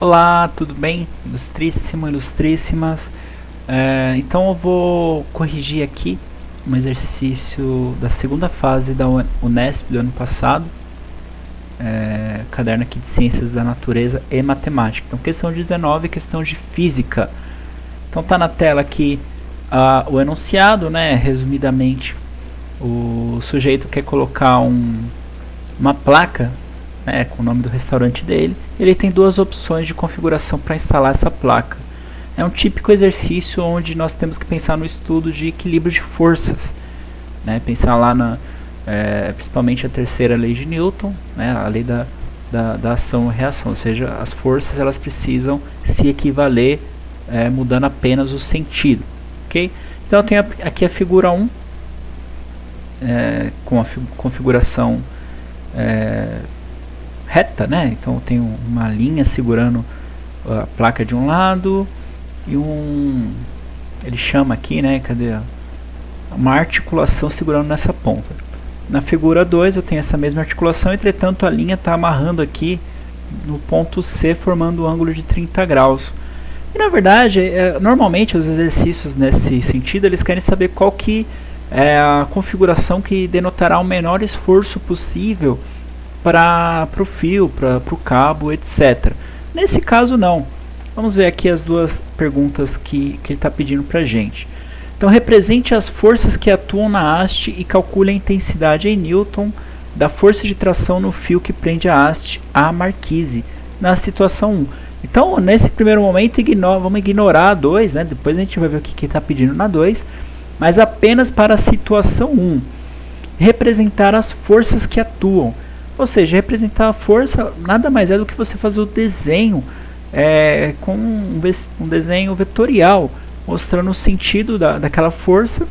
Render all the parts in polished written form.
Olá, tudo bem? Ilustríssimo, ilustríssimas. Então eu vou corrigir aqui um exercício da segunda fase da Unesp do ano passado, caderno aqui de Ciências da Natureza e Matemática. Então questão 19, questão de Física. Então tá na tela aqui o enunciado, né? Resumidamente, o sujeito quer colocar uma placa, com o nome do restaurante dele. Ele tem duas opções de configuração para instalar essa placa. É um típico exercício onde nós temos que pensar no estudo de equilíbrio de forças, pensar lá principalmente a terceira lei de Newton, a lei da ação e reação, ou seja, as forças elas precisam se equivaler mudando apenas o sentido, ok? Então eu tenho aqui a figura 1 com a configuração reta, então eu tenho uma linha segurando a placa de um lado e ele chama aqui, cadê uma articulação segurando nessa ponta. Na figura 2 eu tenho essa mesma articulação, entretanto a linha está amarrando aqui no ponto C, formando um ângulo de 30 graus. E na verdade, normalmente os exercícios nesse sentido, eles querem saber qual que é a configuração que denotará o menor esforço possível para o fio, para o cabo, etc. Nesse caso não. Vamos ver aqui as duas perguntas que ele está pedindo para a gente. Então represente as forças que atuam na haste e calcule a intensidade em Newton da força de tração no fio que prende a haste à marquise, na situação 1. Então nesse primeiro momento vamos ignorar a 2, depois a gente vai ver o que ele está pedindo na 2, mas apenas para a situação 1. Representar as forças que atuam. Ou seja, representar a força nada mais é do que você fazer o desenho com um desenho vetorial, mostrando o sentido daquela força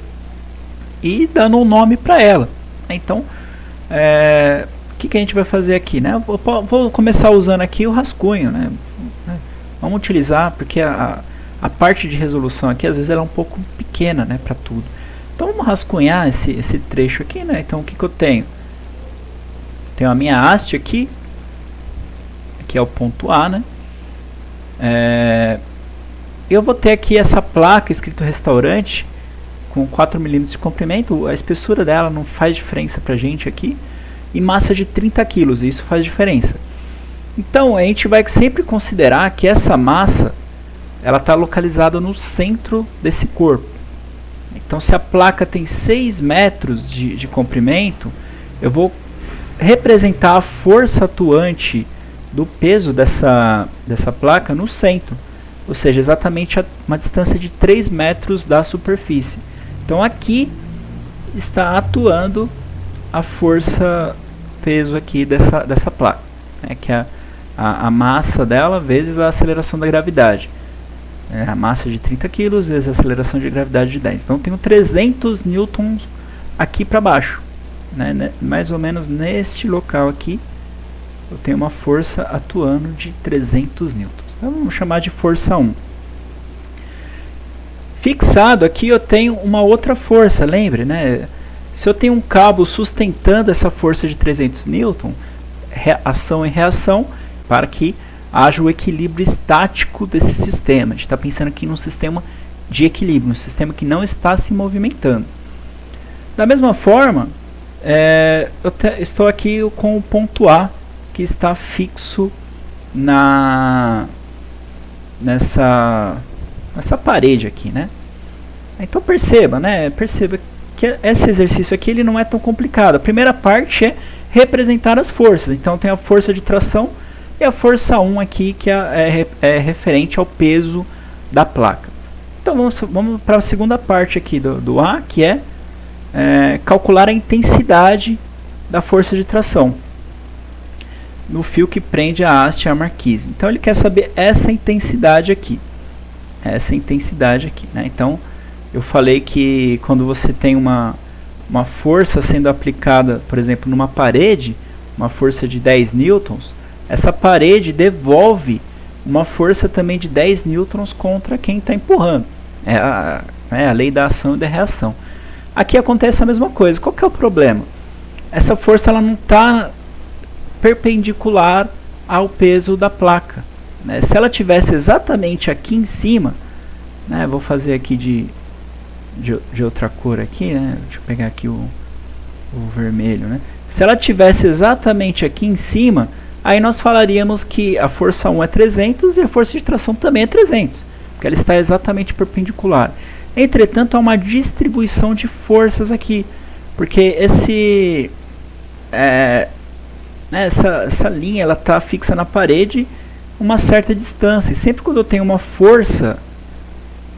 e dando um nome para ela. Então, o que a gente vai fazer aqui? Vou começar usando aqui o rascunho. Vamos utilizar, porque a parte de resolução aqui, às vezes, ela é um pouco pequena para tudo. Então, vamos rascunhar esse trecho aqui. Então, o que eu tenho? Tenho a minha haste aqui é o ponto A, eu vou ter aqui essa placa escrito restaurante com 4 mm de comprimento, a espessura dela não faz diferença pra gente aqui, e massa de 30 kg, isso faz diferença. Então a gente vai sempre considerar que essa massa ela está localizada no centro desse corpo. Então se a placa tem 6 metros de comprimento, eu vou representar a força atuante do peso dessa placa no centro, ou seja, exatamente a uma distância de 3 metros da superfície. Então aqui está atuando a força peso aqui dessa placa, que é a massa dela vezes a aceleração da gravidade. A massa de 30 kg vezes a aceleração de gravidade de 10. Então eu tenho 300 newtons aqui para baixo. Mais ou menos neste local aqui eu tenho uma força atuando de 300 newtons. Então vamos chamar de força 1. Fixado aqui eu tenho uma outra força, lembre, se eu tenho um cabo sustentando essa força de 300 newton, ação e reação, para que haja o equilíbrio estático desse sistema. A gente está pensando aqui num sistema de equilíbrio, um sistema que não está se movimentando. Da mesma forma, estou aqui com o ponto A que está fixo nessa parede aqui, Então perceba que esse exercício aqui ele não é tão complicado. A primeira parte é representar as forças. Então tem a força de tração e a força 1 aqui que é referente ao peso da placa. Então vamos para a segunda parte aqui do A, que é calcular a intensidade da força de tração no fio que prende a haste à marquise. Então ele quer saber essa intensidade aqui. Então eu falei que quando você tem uma força sendo aplicada, por exemplo, numa parede, uma força de 10 newtons, essa parede devolve uma força também de 10 newtons contra quem está empurrando. É a lei da ação e da reação. Aqui acontece a mesma coisa. Qual que é o problema? Essa força ela não está perpendicular ao peso da placa. né? Se ela tivesse exatamente aqui em cima, né? Vou fazer aqui de outra cor aqui, né? Deixa eu pegar aqui o vermelho, né? Se ela tivesse exatamente aqui em cima, aí nós falaríamos que a força 1 é 300 e a força de tração também é 300, porque ela está exatamente perpendicular. Entretanto, há uma distribuição de forças aqui, porque essa linha ela está fixa na parede uma certa distância, e sempre quando eu tenho uma força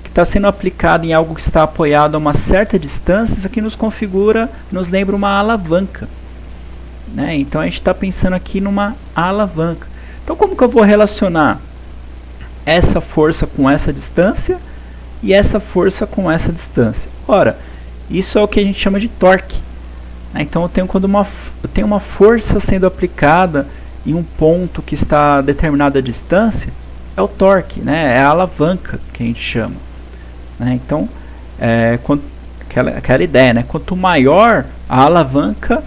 que está sendo aplicada em algo que está apoiado a uma certa distância, isso aqui nos configura, nos lembra uma alavanca, né? Então a gente está pensando aqui numa alavanca. Então como que eu vou relacionar essa força com essa distância e essa força com essa distância? Ora, isso é o que a gente chama de torque, né? Então eu tenho uma força sendo aplicada em um ponto que está a determinada distância, é o torque, né? É a alavanca que a gente chama, né? Então, aquela ideia, né? Quanto maior a alavanca,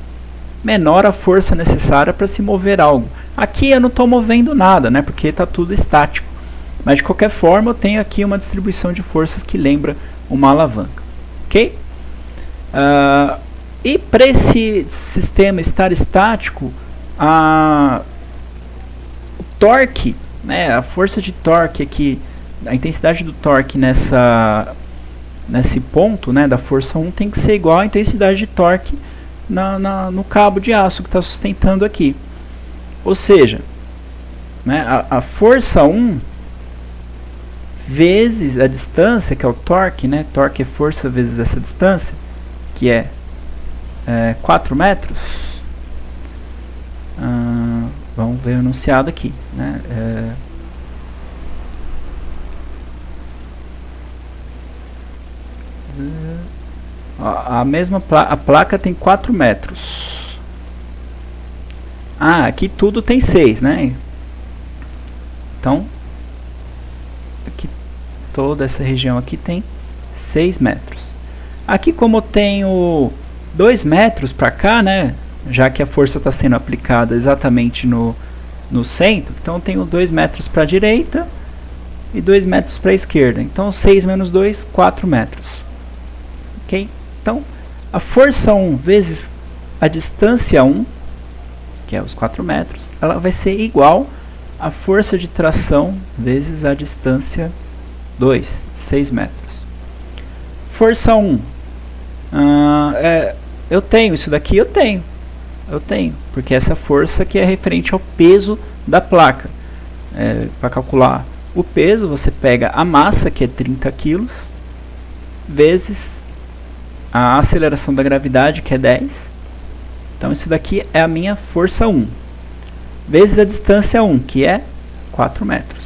menor a força necessária para se mover algo. Aqui eu não estou movendo nada, né? Porque está tudo estático. Mas de qualquer forma eu tenho aqui uma distribuição de forças que lembra uma alavanca. Ok? E para esse sistema estar estático, o torque, né, a força de torque aqui, a intensidade do torque nesse ponto, né, da força 1 tem que ser igual à intensidade de torque no cabo de aço que está sustentando aqui. Ou seja, né, a força 1 vezes a distância, que é o torque, né, torque é força vezes essa distância, que é 4 metros. Vamos ver o enunciado aqui, né? A placa tem 4 metros. Aqui tudo tem 6, né? Então, aqui toda essa região aqui tem 6 metros. Aqui, como eu tenho 2 metros para cá, né? Já que a força está sendo aplicada exatamente no centro, então eu tenho 2 metros para a direita e 2 metros para a esquerda. Então 6 menos 2, 4 metros. Ok? Então a força 1 vezes a distância 1, que é os 4 metros, ela vai ser igual à força de tração vezes a distância 2, 6 metros. Força 1, eu tenho isso daqui, eu tenho, porque essa força que é referente ao peso da placa. Para calcular o peso, você pega a massa, que é 30 kg, vezes a aceleração da gravidade, que é 10. Então isso daqui é a minha força 1, vezes a distância 1, que é 4 metros,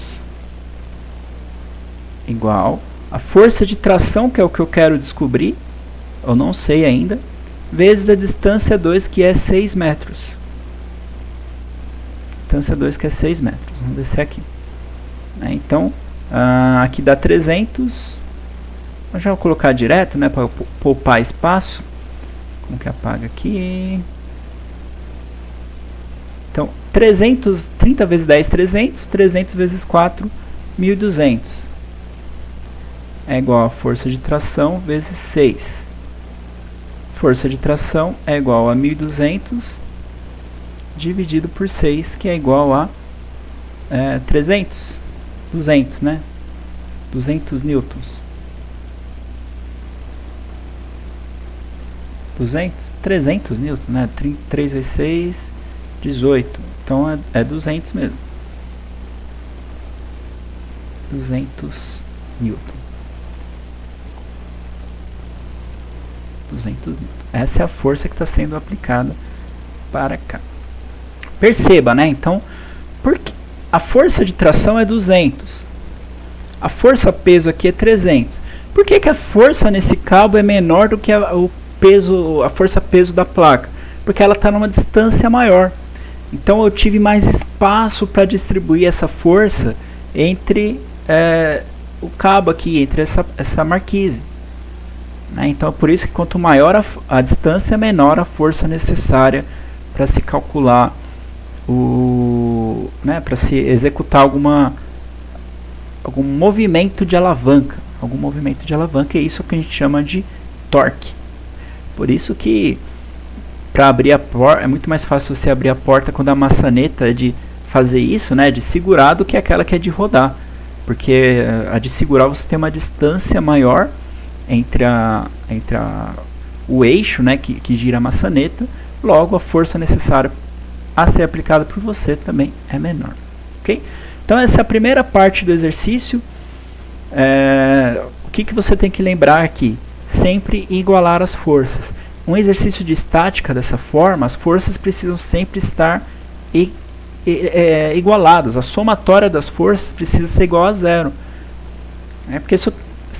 igual a força de tração, que é o que eu quero descobrir, eu não sei ainda, vezes a distância 2, que é 6 metros. Distância 2, que é 6 metros. Vamos descer aqui. Então, aqui dá 300. Eu já vou colocar direto, né, para poupar espaço. Como que apaga aqui? Então, 30 vezes 10, 300. 300 vezes 4, 1.200. É igual a força de tração vezes 6. Força de tração é igual a 1.200 dividido por 6, que é igual a 200, né? 200 newtons. 300 newtons, né? 3 vezes 6, 18. Então é 200 mesmo. 200 newtons. 200 newtons. Essa é a força que está sendo aplicada para cá. Perceba, né? Então, porque a força de tração é 200. A força peso aqui é 300. Por que a força nesse cabo é menor do que a força peso da placa? Porque ela está numa distância maior. Então eu tive mais espaço para distribuir essa força entre o cabo aqui, entre essa marquise. Então é por isso que quanto maior a distância, menor a força necessária para se calcular o né, para se executar algum movimento de alavanca. É isso que a gente chama de torque. Por isso que para abrir a porta, é muito mais fácil você abrir a porta quando a maçaneta é de fazer isso, né, de segurar, do que aquela que é de rodar. Porque a de segurar você tem uma distância maior entre o eixo, né, que gira a maçaneta, logo a força necessária a ser aplicada por você também é menor. Ok? Então essa é a primeira parte do exercício. O que você tem que lembrar aqui? Sempre igualar as forças. Um exercício de estática dessa forma, as forças precisam sempre estar igualadas. A somatória das forças precisa ser igual a zero. Porque se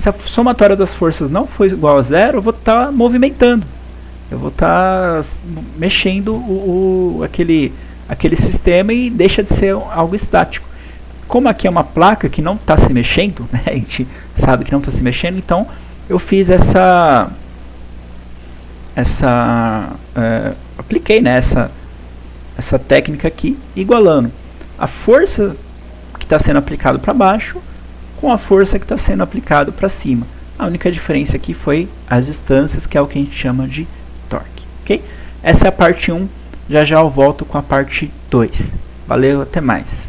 a somatória das forças não for igual a zero, eu vou estar movimentando. Eu vou estar mexendo aquele sistema e deixa de ser algo estático. Como aqui é uma placa que não está se mexendo, né, a gente sabe que não está se mexendo, então eu fiz apliquei, né, essa técnica aqui, igualando a força que está sendo aplicada para baixo com a força que está sendo aplicada para cima. A única diferença aqui foi as distâncias, que é o que a gente chama de torque. Ok? Essa é a parte 1, já eu volto com a parte 2. Valeu, até mais.